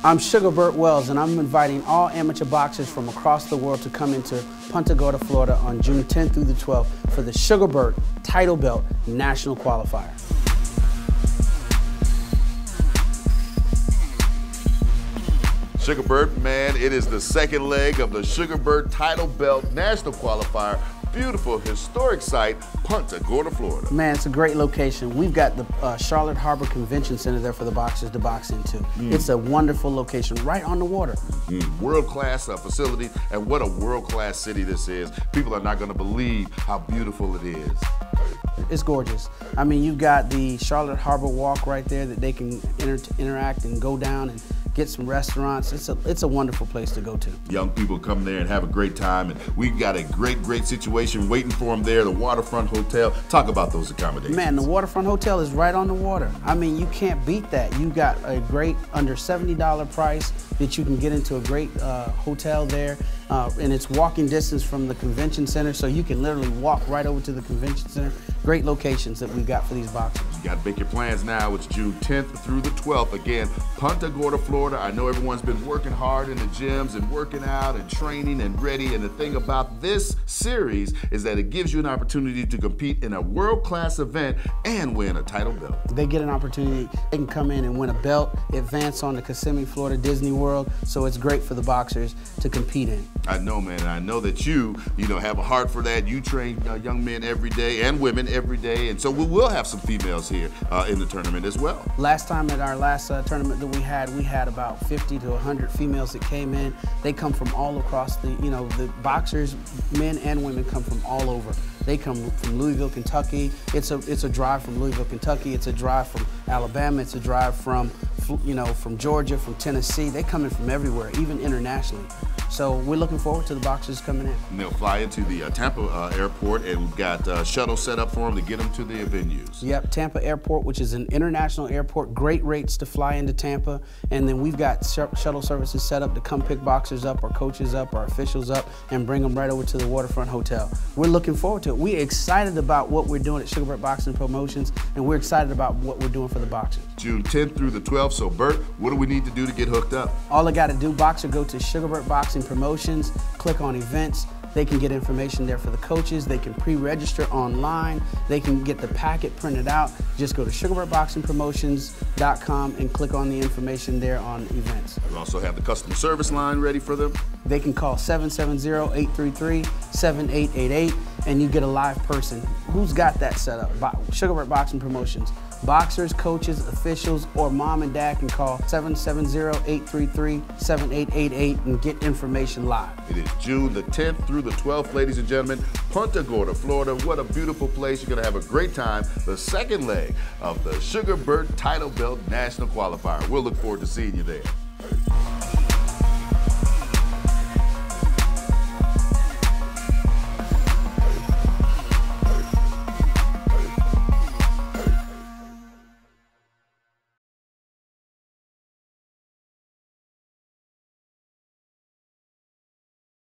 I'm Sugar Burt Wells, and I'm inviting all amateur boxers from across the world to come into Punta Gorda, Florida on June 10th through the 12th for the Sugar Burt Title Belt National Qualifier. Sugar Burt, man, it is the second leg of the Sugar Burt Title Belt National Qualifier. Beautiful, historic site, Punta Gorda, Florida. Man, it's a great location. We've got the Charlotte Harbor Convention Center there for the boxers to box into. It's a wonderful location, right on the water. World-class facility, and what a world-class city this is. People are not going to believe how beautiful it is. It's gorgeous. I mean, you've got the Charlotte Harbor Walk right there that they can interact and go down and get some restaurants. It's a wonderful place to go to. Young people come there and have a great time, and we've got a great situation waiting for them there, the Waterfront Hotel. Talk about those accommodations. Man, the Waterfront Hotel is right on the water. I mean, you can't beat that. You've got a great under $70 price that you can get into a great hotel there, and it's walking distance from the convention center, so you can literally walk right over to the convention center. Great locations that we've got for these boxers. You got to make your plans now. It's June 10th through the 12th. Again, Punta Gorda, Florida. I know everyone's been working hard in the gyms and working out and training and ready. And the thing about this series is that it gives you an opportunity to compete in a world-class event and win a title belt. They get an opportunity. They can come in and win a belt, advance on to Kissimmee, Florida, Disney World. So it's great for the boxers to compete in. I know, man. And I know that you have a heart for that. You train young men every day and women every day. And so we will have some females here in the tournament as well. Last time at our last tournament that we had about 50 to 100 females that came in. They come from all across the boxers, men and women come from all over. They come from Louisville, Kentucky. It's a drive from Louisville, Kentucky. It's a drive from Alabama. It's a drive from Georgia, from Tennessee. They come in from everywhere, even internationally. So we're looking forward to the boxers coming in. And they'll fly into the Tampa airport, and we've got shuttles set up for them to get them to the venues. Yep, Tampa Airport, which is an international airport. Great rates to fly into Tampa. And then we've got shuttle services set up to come pick boxers up, or coaches up, or officials up, and bring them right over to the Waterfront Hotel. We're looking forward to it. We're excited about what we're doing at Sugar Burt Boxing Promotions, and we're excited about what we're doing for the boxers. June 10th through the 12th. So, Burt, what do we need to do to get hooked up? All they got to do, boxer, go to Sugar Burt Boxing Promotions, click on events. They can get information there for the coaches. They can pre-register online. They can get the packet printed out. Just go to sugarburtboxingpromotions.com and click on the information there on events. We also have the customer service line ready for them. They can call 770-833-7888, and you get a live person. Who's got that set up? Sugar Burt Boxing Promotions. Boxers, coaches, officials, or mom and dad can call 770-833-7888 and get information live. It is June the 10th through the 12th, ladies and gentlemen. Punta Gorda, Florida. What a beautiful place. You're going to have a great time. The second leg of the Sugar Burt Title Belt National Qualifier. We'll look forward to seeing you there.